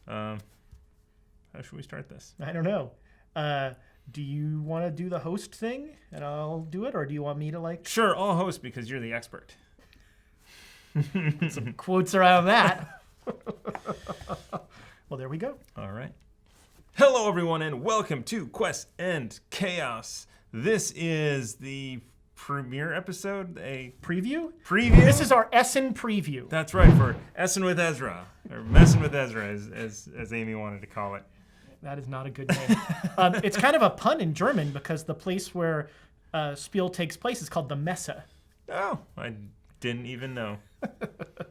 How should we start this? I don't know. Do you want to do the host thing and I'll do it, or do you want me to Sure, I'll host because you're the expert. Put some quotes around that? Well, there we go. All right. Hello, everyone, and welcome to Quest and Chaos. This is the premiere episode, a Preview? preview. This is our Essen preview. That's right, for Essen with Ezra, or Messing with Ezra, as Amy wanted to call it. That is not a good name. It's kind of a pun in German because the place where Spiel takes place is called the Messe. Oh, I didn't even know.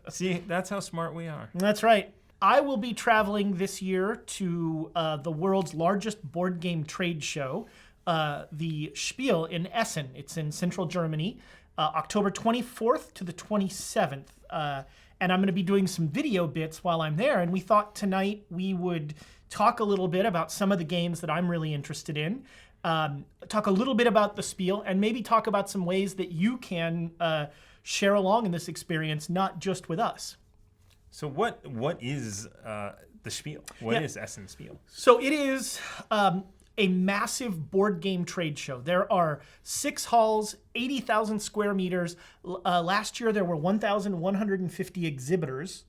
See, that's how smart we are. That's right. I will be traveling this year to the world's largest board game trade show, the Spiel in Essen. It's in central Germany, October 24th to the 27th. And I'm going to be doing some video bits while I'm there. And we thought tonight we would talk a little bit about some of the games that I'm really interested in, talk a little bit about the Spiel, and maybe talk about some ways that you can share along in this experience, not just with us. So what is the Spiel? What is Essen Spiel? So it is a massive board game trade show. There are 6 halls, 80,000 square meters. Last year there were 1,150 exhibitors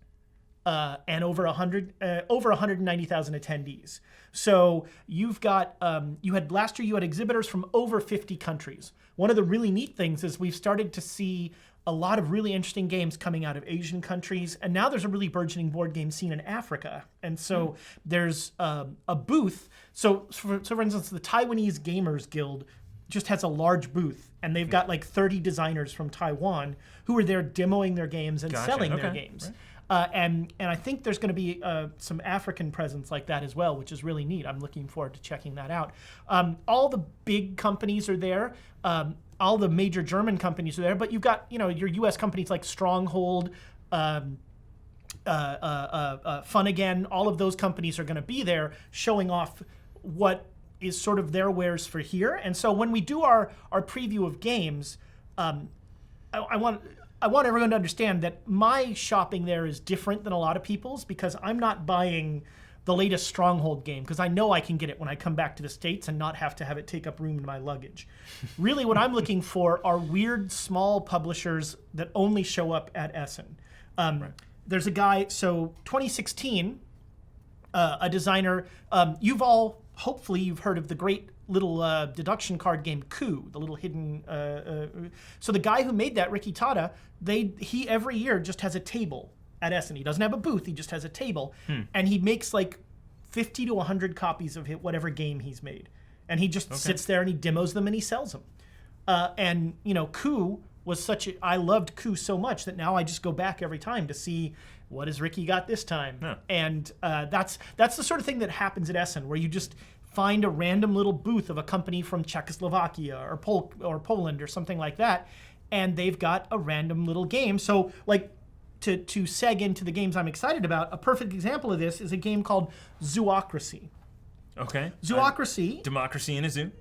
and over 190,000 attendees. So you've got last year you had exhibitors from over 50 countries. One of the really neat things is we've started to see a lot of really interesting games coming out of Asian countries, and now there's a really burgeoning board game scene in Africa. And so there's a booth. So for instance, the Taiwanese Gamers Guild just has a large booth, and they've got like 30 designers from Taiwan who are there demoing their games and selling their games. Right. And I think there's going to be some African presence like that as well, which is really neat. I'm looking forward to checking that out. All the big companies are there. All the major German companies are there, but you've got your U.S. companies like Stronghold, Fun Again. All of those companies are going to be there, showing off what is sort of their wares for here. And so when we do our preview of games, I want everyone to understand that my shopping there is different than a lot of people's, because I'm not buying the latest Stronghold game because I know I can get it when I come back to the States and not have to have it take up room in my luggage. Really, what I'm looking for are weird small publishers that only show up at Essen. Right. There's a guy, so 2016, a designer, hopefully you've heard of the great little deduction card game Coup, the little hidden. So the guy who made that, Ricky Tada, he every year just has a table at Essen. He doesn't have a booth, he just has a table. And he makes like 50 to 100 copies of whatever game he's made. And he just sits there and he demos them and he sells them. And Coup was I loved Coup so much that now I just go back every time to see what has Ricky got this time. Yeah. And that's the sort of thing that happens at Essen, where you just find a random little booth of a company from Czechoslovakia or Poland or something like that, and they've got a random little game. So like to seg into the games I'm excited about, a perfect example of this is a game called Zoocracy. Okay. Zoocracy. Democracy in a zoo.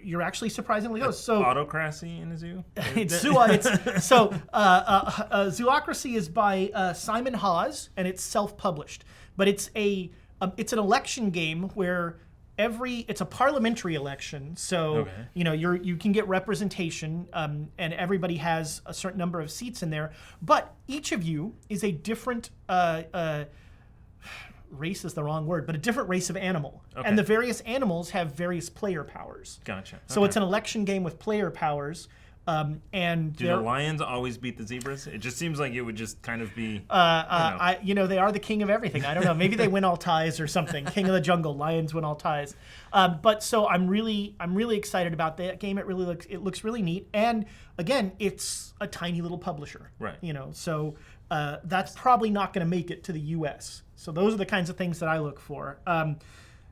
You're actually surprisingly close. So autocracy in a zoo. Zoocracy is by Simon Hawes, and it's self-published. But it's an election game where it's a parliamentary election. So you can get representation, and everybody has a certain number of seats in there. But each of you is a different race is the wrong word, but a different race of animal. Okay. And the various animals have various player powers. Gotcha. Okay. So it's an election game with player powers. And do the lions always beat the zebras? It just seems like it would just kind of be. They are the king of everything. I don't know. Maybe they win all ties or something. King of the jungle. Lions win all ties. But so I'm really excited about that game. It looks really neat. And again, it's a tiny little publisher. Right. So that's probably not going to make it to the U.S. So those are the kinds of things that I look for.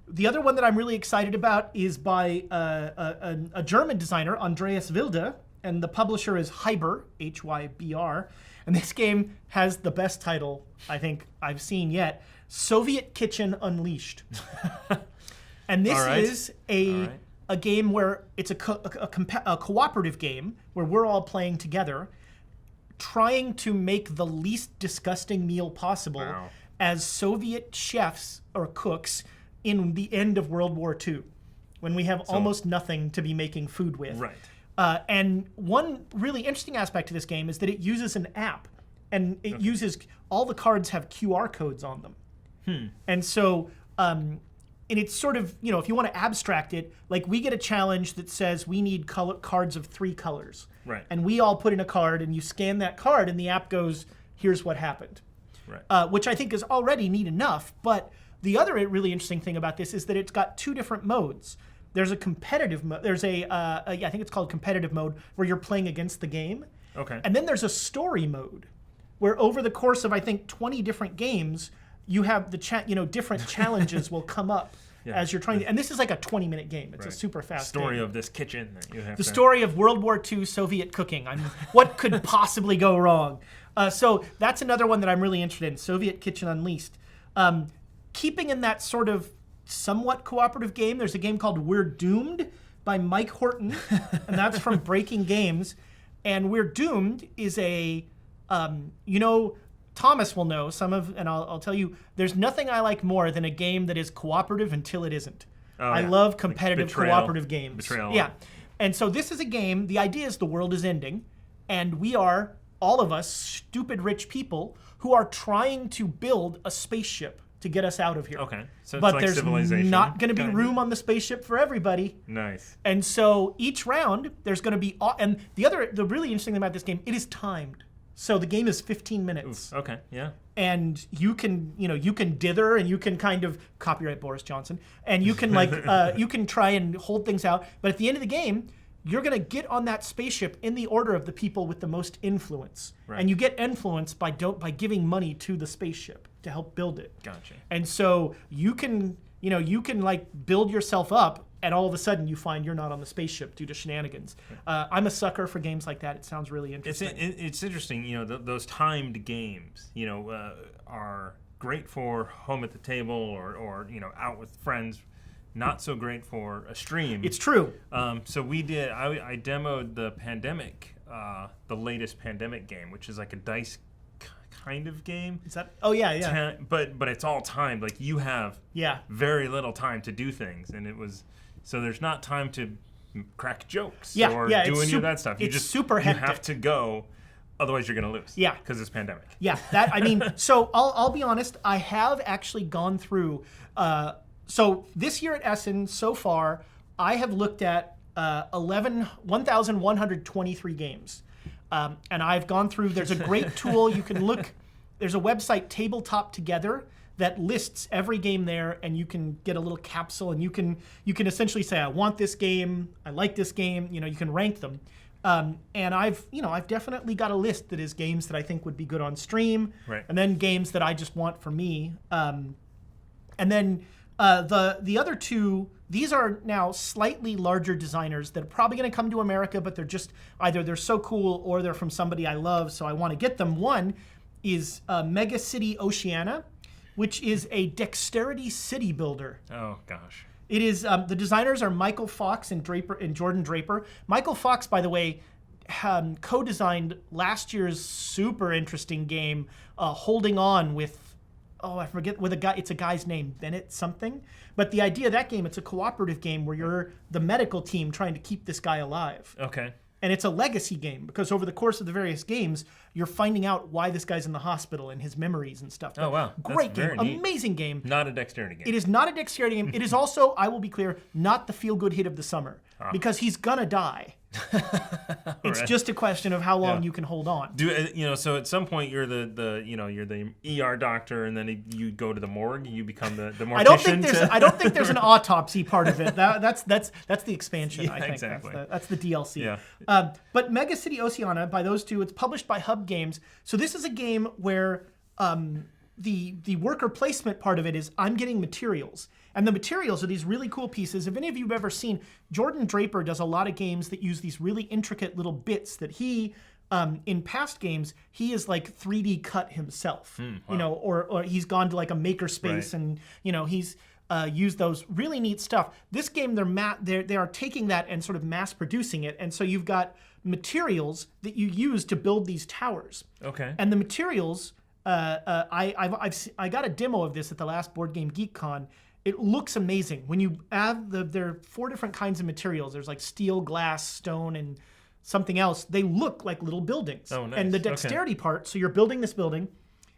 The other one that I'm really excited about is by a German designer, Andreas Wilde, and the publisher is Hybr, Hybr. And this game has the best title I think I've seen yet, Soviet Kitchen Unleashed. And this is a game where it's a cooperative game where we're all playing together, trying to make the least disgusting meal possible. Wow. as Soviet chefs or cooks in the end of World War II, when we have almost nothing to be making food with. Right. And one really interesting aspect to this game is that it uses an app, and it uses, all the cards have QR codes on them. And so, and it's sort of, if you want to abstract it, like we get a challenge that says we need cards of 3 colors. Right. And we all put in a card, and you scan that card, and the app goes, here's what happened. Right. Which I think is already neat enough. But the other really interesting thing about this is that it's got 2 different modes. There's a competitive mode. There's I think it's called competitive mode, where you're playing against the game. Okay. And then there's a story mode, where over the course of, I think, 20 different games, you have different challenges will come up as you're trying to, and this is like a 20-minute game. It's a super fast story game. of this kitchen that you have. The story of World War II Soviet cooking. What could possibly go wrong? So that's another one that I'm really interested in, Soviet Kitchen Unleashed. Keeping in that sort of somewhat cooperative game, there's a game called We're Doomed by Mike Horton, and that's from Breaking Games. And We're Doomed is a, Thomas will know and I'll tell you, there's nothing I like more than a game that is cooperative until it isn't. I love competitive cooperative games. Betrayal. Yeah. And so this is a game, the idea is the world is ending, and we are, all of us, stupid rich people who are trying to build a spaceship to get us out of here. Okay. So it's but like there's Civilization. not going to be room on the spaceship for everybody. Nice. And so each round, there's going to be, and the really interesting thing about this game, it is timed. So the game is 15 minutes. Ooh, okay, yeah. And you can dither, and you can kind of copyright Boris Johnson, and you can you can try and hold things out. But at the end of the game, you're going to get on that spaceship in the order of the people with the most influence. Right. And you get influence by giving money to the spaceship to help build it. Gotcha. And so you can like build yourself up, and all of a sudden you find you're not on the spaceship due to shenanigans. I'm a sucker for games like that. It sounds really interesting. It's interesting, those timed games, are great for home at the table or out with friends. Not so great for a stream. It's true. So we did. I demoed the Pandemic, the latest Pandemic game, which is like a dice kind of game. Is that? Oh yeah. But it's all timed. Like you have very little time to do things, and it was so there's not time to crack jokes or do any of that stuff. Super hectic. You have to go, otherwise you're gonna lose. Yeah, because it's Pandemic. Yeah, so I'll be honest. I have actually gone through. So this year at Essen, so far, I have looked at 1,123 games. And I've gone through, there's a great tool you can look, there's a website, Tabletop Together, that lists every game there, and you can get a little capsule, and you can essentially say, I want this game, I like this game, you can rank them. And I've definitely got a list that is games that I think would be good on stream, right. And then games that I just want for me. And then the other 2, these are now slightly larger designers that are probably going to come to America, but they're just either they're so cool or they're from somebody I love, so I want to get them. One is Megacity Oceania, which is a dexterity city builder. Oh gosh. It is the designers are Michael Fox and Jordan Draper. Michael Fox, by the way, co-designed last year's super interesting game, Holding On with. I forget with a guy. It's a guy's name, Bennett something. But the idea of that game, it's a cooperative game where you're the medical team trying to keep this guy alive. Okay. And it's a legacy game because over the course of the various games, you're finding out why this guy's in the hospital and his memories and stuff. Oh, wow. Great game. Neat. Amazing game. Not a dexterity game. It is not a dexterity game. It is also, I will be clear, not the feel-good hit of the summer because he's going to die. It's just a question of how long you can hold on. So at some point you're the ER doctor, and then you go to the morgue. You become the mortician. I don't think there's an autopsy part of it. That's the expansion. I think exactly. That's the DLC. Yeah. But Megacity Oceania, by those 2, it's published by Hub Games. So this is a game where the worker placement part of it is I'm getting materials. And the materials are these really cool pieces. If any of you have ever seen, Jordan Draper does a lot of games that use these really intricate little bits that he, in past games, he is like 3D cut himself. Wow. Or he's gone to like a makerspace, right. And he's used those really neat stuff. This game, they are taking that and sort of mass producing it, and so you've got materials that you use to build these towers. Okay. And the materials I got a demo of this at the last Board Game Geek Con. It looks amazing. When you add there are 4 different kinds of materials. There's like steel, glass, stone, and something else. They look like little buildings. Oh, nice. And the dexterity part, so you're building this building,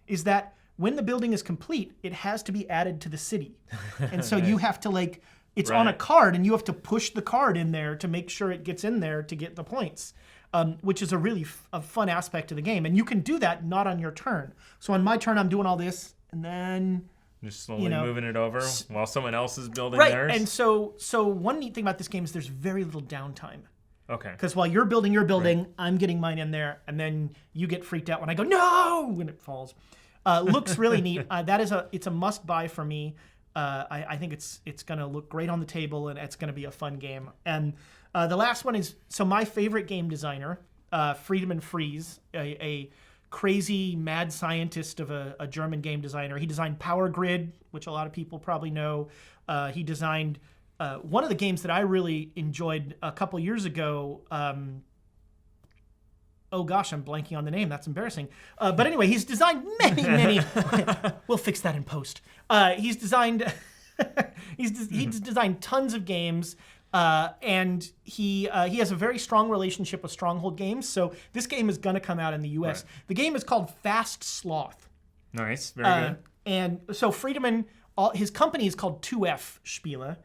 is that when the building is complete, it has to be added to the city. And so you have to it's on a card, and you have to push the card in there to make sure it gets in there to get the points, which is a really fun aspect of the game. And you can do that not on your turn. So on my turn, I'm doing all this, and then... Just slowly moving it over while someone else is building right. theirs? And so one neat thing about this game is there's very little downtime. Okay. Because while you're building your building, I'm getting mine in there, and then you get freaked out when I go, no, when it falls. Looks really neat. It's a must buy for me. I think it's going to look great on the table, and it's going to be a fun game. And the last one is, so my favorite game designer, Friedemann Fries, a crazy mad scientist of a German game designer. He designed Power Grid, which a lot of people probably know. He designed one of the games that I really enjoyed a couple years ago. Oh gosh, I'm blanking on the name. That's embarrassing. But anyway, he's designed many. We'll fix that in post. He's designed tons of games. And he has a very strong relationship with Stronghold Games. So this game is going to come out in the U.S. Right. The game is called Fast Sloth. Nice, very good. And so Friedemann, his company is called 2F Spiele.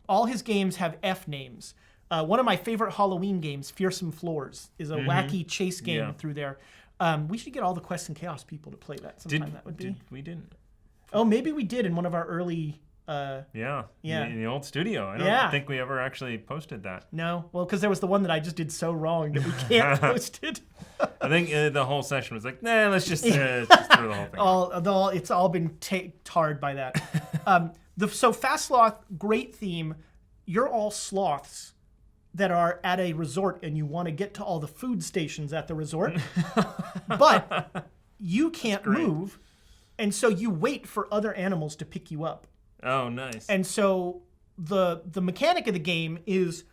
All his games have F names. One of my favorite Halloween games, Fearsome Floors, is a wacky chase game through there. We should get all the Quest and Chaos people to play that sometime. We didn't. Oh, maybe we did in one of our early... in the old studio. I don't think we ever actually posted that. No, well, because there was the one that I just did so wrong that we can't post it. I think the whole session was like, nah, let's just throw the whole thing. It's all been tarred by that. So Fast Sloth, great theme. You're all sloths that are at a resort, and you want to get to all the food stations at the resort, but you can't move, and so you wait for other animals to pick you up. Oh, nice. And so the mechanic of the game is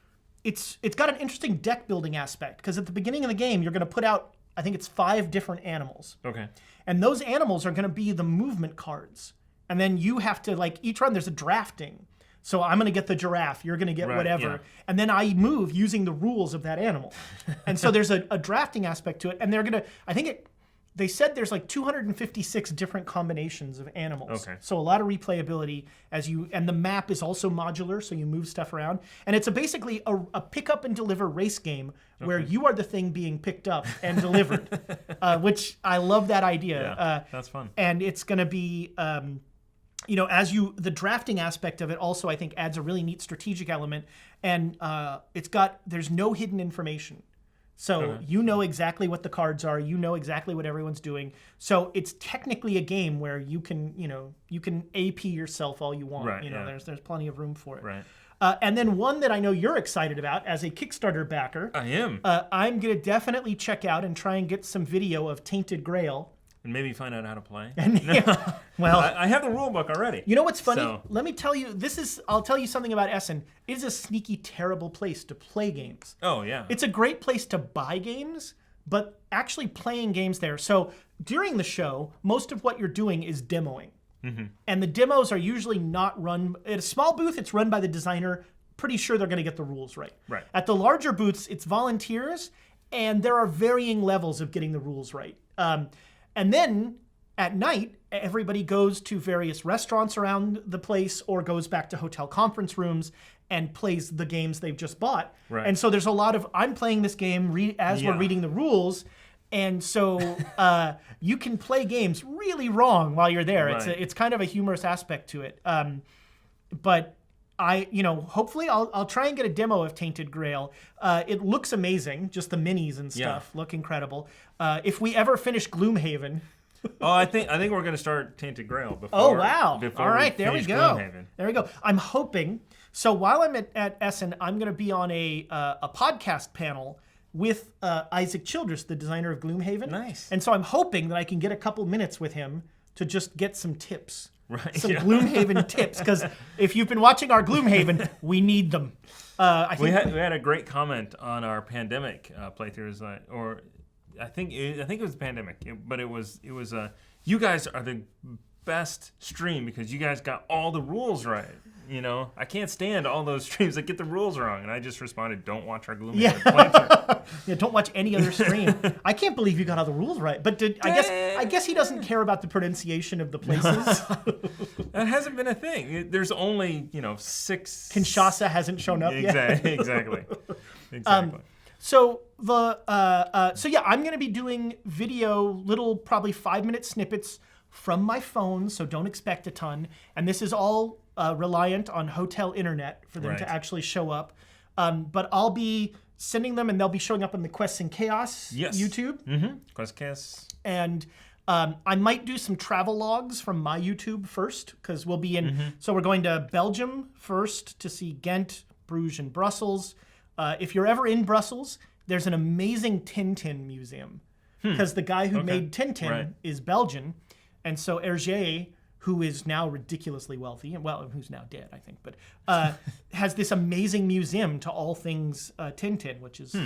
it's got an interesting deck building aspect, because at the beginning of the game, you're going to put out, I think it's 5 different animals. Okay. And those animals are going to be the movement cards. And then you have to, each run, there's a drafting. So I'm going to get the giraffe, you're going to get whatever. Yeah. And then I move using the rules of that animal. And so there's a drafting aspect to it. And they're going to, they said there's 256 different combinations of animals. Okay. So a lot of replayability and the map is also modular, so you move stuff around. And it's basically a pick up and deliver race game where you are the thing being picked up and delivered, which I love that idea. Yeah, that's fun. And it's going to be, the drafting aspect of it also, I think, adds a really neat strategic element. And there's no hidden information. So you know exactly what the cards are. You know exactly what everyone's doing. So it's technically a game where you can AP yourself all you want. Right, there's plenty of room for it. Right. And then one that I know you're excited about as a Kickstarter backer. I am. I'm going to definitely check out and try and get some video of Tainted Grail. And maybe find out how to play. Well, I have the rule book already. You know what's funny? So. Let me tell you, I'll tell you something about Essen. It is a sneaky, terrible place to play games. Oh, yeah. It's a great place to buy games, but actually playing games there. So during the show, most of what you're doing is demoing. Mm-hmm. And the demos are usually not run, at a small booth, it's run by the designer. Pretty sure they're going to get the rules right. Right. At the larger booths, it's volunteers, and there are varying levels of getting the rules right. And then at night, everybody goes to various restaurants around the place or goes back to hotel conference rooms and plays the games they've just bought. Right. And so there's a lot of, I'm playing this game we're reading the rules. And so you can play games really wrong while you're there. Right. It's kind of a humorous aspect to it. But hopefully I'll try and get a demo of Tainted Grail. It looks amazing, just the minis and stuff look incredible. If we ever finish Gloomhaven. I think we're going to start Tainted Grail before. Oh wow! Before all right, there we go. Gloomhaven. There we go. I'm hoping. So while I'm at Essen, I'm going to be on a podcast panel with Isaac Childress, the designer of Gloomhaven. Nice. And so I'm hoping that I can get a couple minutes with him to just get some tips. Right. Some Gloomhaven tips, because if you've been watching our Gloomhaven, we need them. We had a great comment on our pandemic playthroughs, I think it was the pandemic, but it was you guys are the best stream because you guys got all the rules right. You know, I can't stand all those streams that get the rules wrong. And I just responded, don't watch our Gloomhaven playthrough. Yeah, don't watch any other stream. I can't believe you got all the rules right. But I guess he doesn't care about the pronunciation of the places. That hasn't been a thing. There's only, 6. Kinshasa hasn't shown up yet. Exactly. So I'm going to be doing little probably 5-minute snippets from my phone, so don't expect a ton. And this is all reliant on hotel internet for them to actually show up. But I'll be sending them, and they'll be showing up on the Quests and Chaos YouTube. Mm-hmm. Quests and Chaos. And I might do some travel logs from my YouTube first, because we'll be in. So we're going to Belgium first to see Ghent, Bruges, and Brussels. If you're ever in Brussels, there's an amazing Tintin museum, because the guy who made Tintin is Belgian. And so Hergé, who is now ridiculously wealthy, and who's now dead, I think, but has this amazing museum to all things Tintin, which is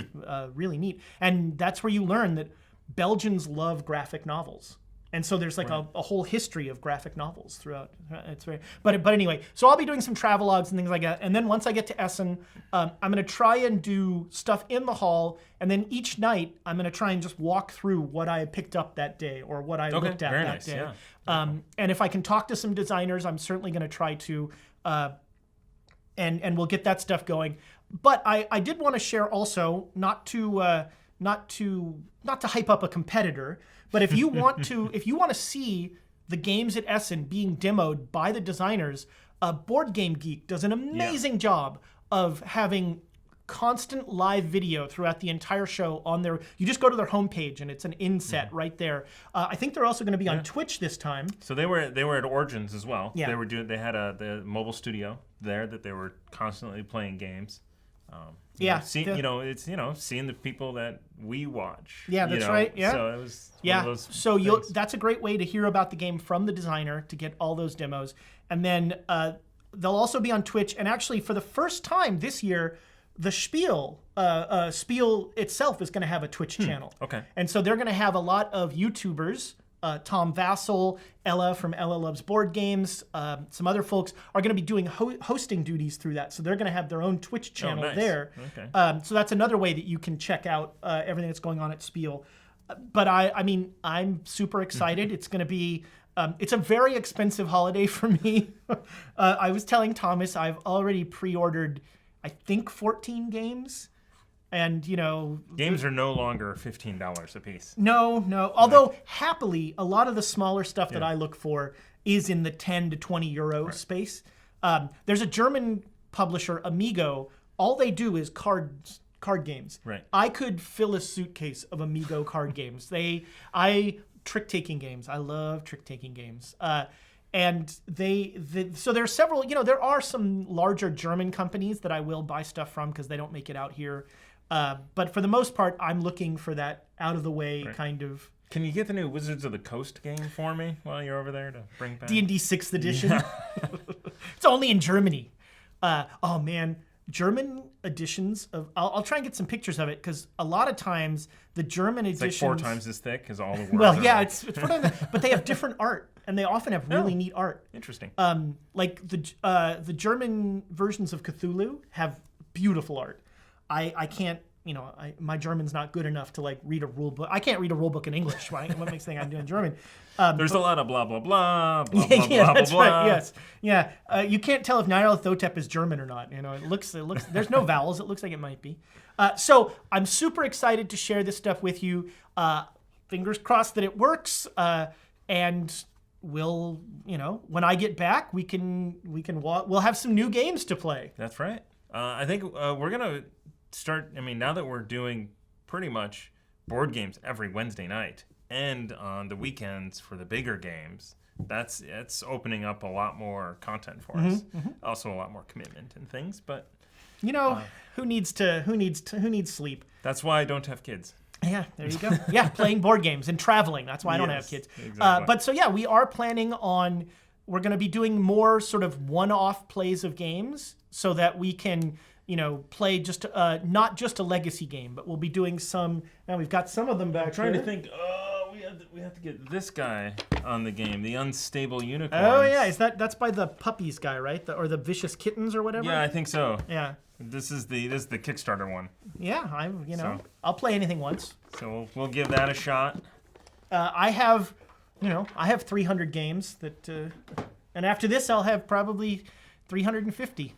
really neat. And that's where you learn that Belgians love graphic novels. And so there's like a whole history of graphic novels throughout. It's very, but anyway, so I'll be doing some travelogues and things like that. And then once I get to Essen, I'm going to try and do stuff in the hall. And then each night, I'm going to try and just walk through what I picked up that day or what I looked at that day. Yeah. And if I can talk to some designers, I'm certainly going to try to, and we'll get that stuff going. But I did want to share also, not to hype up a competitor, but if you want to see the games at Essen being demoed by the designers, Board Game Geek does an amazing job of having constant live video throughout the entire show on their. You just go to their homepage and it's an inset right there. I think they're also going to be on Twitch this time. So they were at Origins as well. Yeah. They had the mobile studio there that they were constantly playing games. Seeing the people that we watch. Yeah, that's right. Yeah. So it was one of those things. That's a great way to hear about the game from the designer, to get all those demos. And then they'll also be on Twitch. And actually, for the first time this year, the Spiel itself is going to have a Twitch channel. Okay. And so they're going to have a lot of YouTubers. Tom Vassell, Ella from Ella Loves Board Games, some other folks are going to be doing hosting duties through that. So they're going to have their own Twitch channel there. Okay. So that's another way that you can check out everything that's going on at Spiel. But I'm super excited. It's going to be, it's a very expensive holiday for me. I was telling Thomas I've already pre-ordered, I think, 14 games. And, games are no longer $15 a piece. No. Although, happily, a lot of the smaller stuff that I look for is in the 10 to 20 euro space. There's a German publisher, Amigo. All they do is card games. Right. I could fill a suitcase of Amigo card games. Trick-taking games. I love trick-taking games. And so there's several, there are some larger German companies that I will buy stuff from because they don't make it out here. But for the most part, I'm looking for that out-of-the-way kind of... Can you get the new Wizards of the Coast game for me while you're over there to bring back? D&D 6th edition. Yeah. It's only in Germany. Oh, man. German editions of... I'll try and get some pictures of it, because a lot of times the German editions... It's like 4 times as thick as all the words. Well, yeah, it's but they have different art, and they often have really neat art. Interesting. Like the German versions of Cthulhu have beautiful art. I can't, my German's not good enough to read a rule book. I can't read a rule book in English. Right? What makes me think I'm doing German? There's a lot of blah blah blah blah blah blah that's blah. Right. Yes. Yeah. You can't tell if Nyarlathotep is German or not. It looks. There's no vowels. It looks like it might be. So I'm super excited to share this stuff with you. Fingers crossed that it works. And we'll, when I get back, we'll have some new games to play. That's right. I think we're gonna start. Now that we're doing pretty much board games every Wednesday night and on the weekends for the bigger games, it's opening up a lot more content for us. Mm-hmm. Also a lot more commitment and things. But who needs sleep? That's why I don't have kids. Yeah, there you go. Yeah, playing board games and traveling. That's why I don't have kids. Exactly. But so yeah, we are planning on. We're going to be doing more sort of one-off plays of games so that we can play just not just a legacy game, but we'll be doing some. Now we've got some of them back. I'm trying here. to think. We have to get this guy on the game, the Unstable Unicorns. Oh yeah, that's by the puppies guy, right? Or the vicious kittens or whatever. Yeah, I think so. Yeah. This is the Kickstarter one. Yeah, I'll play anything once. So we'll give that a shot. I have 300 games that, and after this I'll have probably 350.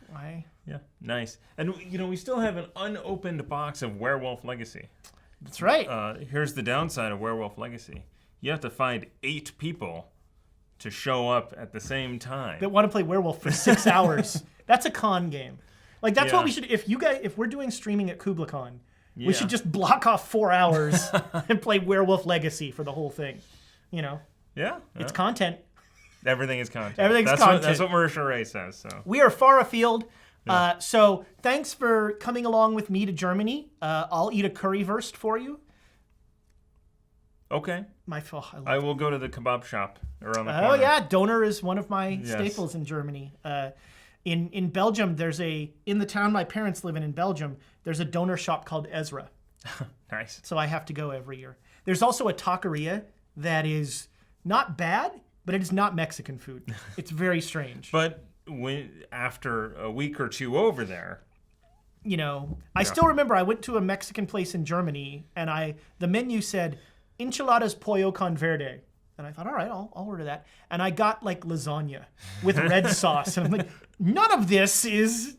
Yeah, nice. And we still have an unopened box of Werewolf Legacy. That's right. Here's the downside of Werewolf Legacy. You have to find 8 people to show up at the same time. That want to play Werewolf for 6 hours. That's a con game. Like that's what we should. If we're doing streaming at KublaCon, we should just block off 4 hours and play Werewolf Legacy for the whole thing. Yeah. It's content. Everything is content. Everything's content. That's what Marisha Ray says. So we are far afield. So thanks for coming along with me to Germany. I'll eat a currywurst for you. Okay. I will go to the kebab shop around the corner. Oh yeah, Doner is one of my staples in Germany. In Belgium, in the town my parents live in Belgium, there's a Doner shop called Ezra. Nice. So I have to go every year. There's also a taqueria that is not bad, but it is not Mexican food. It's very strange. But after a week or two over there, I still remember I went to a Mexican place in Germany, and the menu said enchiladas pollo con verde. And I thought, all right, I'll order that. And I got like lasagna with red sauce. And I'm like, none of this is...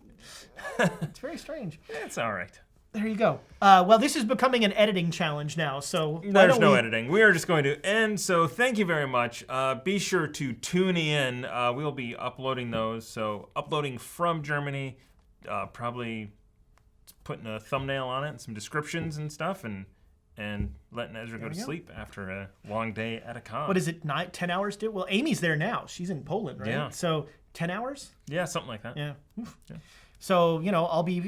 It's very strange. It's all right. There you go. Well, this is becoming an editing challenge now, so... There's no editing. We are just going to end, so thank you very much. Be sure to tune in. We'll be uploading those. So uploading from Germany, probably putting a thumbnail on it and some descriptions and stuff, and letting Ezra go to sleep after a long day at a con. What is it, 10 hours? Well, Amy's there now. She's in Poland, right? Yeah. So 10 hours? Yeah, something like that. Yeah. So,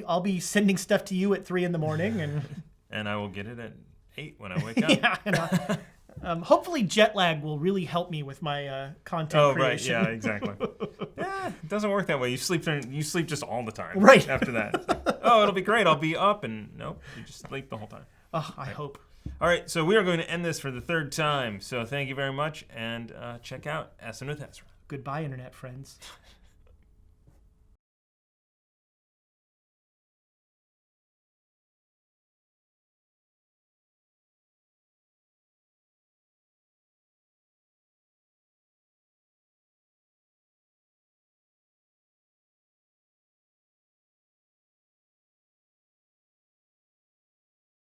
I'll be sending stuff to you at 3 a.m. and and I will get it at 8 when I wake up. Yeah. Hopefully jet lag will really help me with my content creation. Right. Yeah, exactly. It doesn't work that way. You sleep just all the time. Right. After that. It'll be great. I'll be up, and nope, you just sleep the whole time. Oh, I hope. All right, so we are going to end this for the 3rd time. So thank you very much, and check out Essen with Ezra. Goodbye, internet friends.